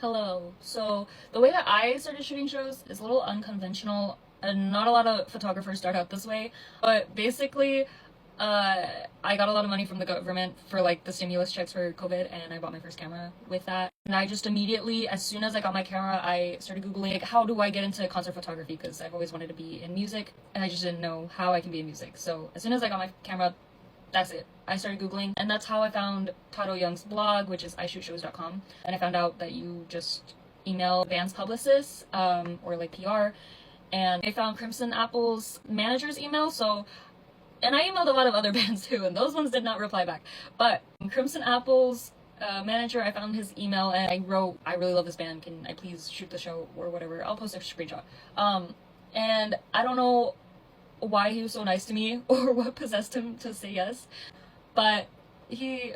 Hello. So the way that I started shooting shows is a little unconventional, and not a lot of photographers start out this way. But basically, I got a lot of money from the government for like the stimulus checks for COVID, and I bought my first camera with that. And I just immediately, as soon as I got my camera, I started Googling like, how do I get into concert photography, because I've always wanted to be in music, and I just didn't know how I can be in music. So as soon as I got my camera, that's it. I started Googling, and that's how I found Tado Young's blog, which is ishootShows.com. And I found out that you just email band's publicists, or like PR. And I found Crimson Apple's manager's email, and I emailed a lot of other bands too, and those ones did not reply back. But Crimson Apple's manager, I found his email, and I wrote, I really love this band, can I please shoot the show, or whatever. I'll post a screenshot. And I don't know why he was so nice to me or what possessed him to say yes, but he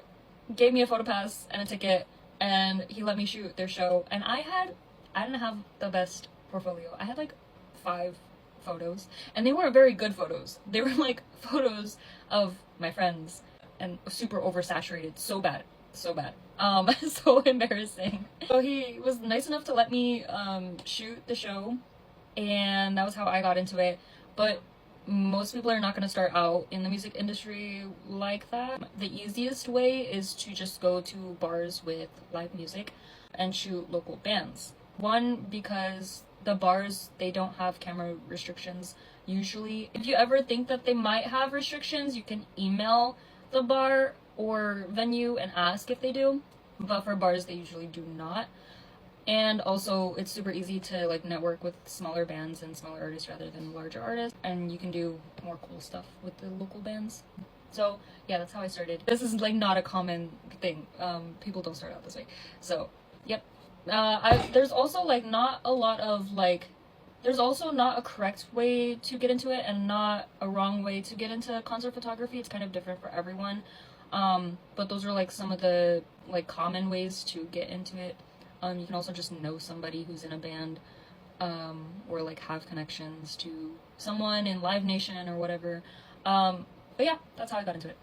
gave me a photo pass and a ticket, and he let me shoot their show. And I didn't have the best portfolio. I had like 5 photos, and they weren't very good photos. They were like photos of my friends and super oversaturated. So bad. So embarrassing. So he was nice enough to let me shoot the show, and that was how I got into it. But most people are not going to start out in the music industry like that. The easiest way is to just go to bars with live music and shoot local bands. One, because the bars, they don't have camera restrictions usually. If you ever think that they might have restrictions, you can email the bar or venue and ask if they do. But for bars, they usually do not. And also, it's super easy to like network with smaller bands and smaller artists rather than larger artists, and you can do more cool stuff with the local bands. So yeah, that's how I started. This is like not a common thing. People don't start out this way. So yep. There's also like not a lot of like, there's also not a correct way to get into it and not a wrong way to get into concert photography. It's kind of different for everyone. But those are like some of the like common ways to get into it. You can also just know somebody who's in a band, or like have connections to someone in Live Nation or whatever. But yeah, that's how I got into it.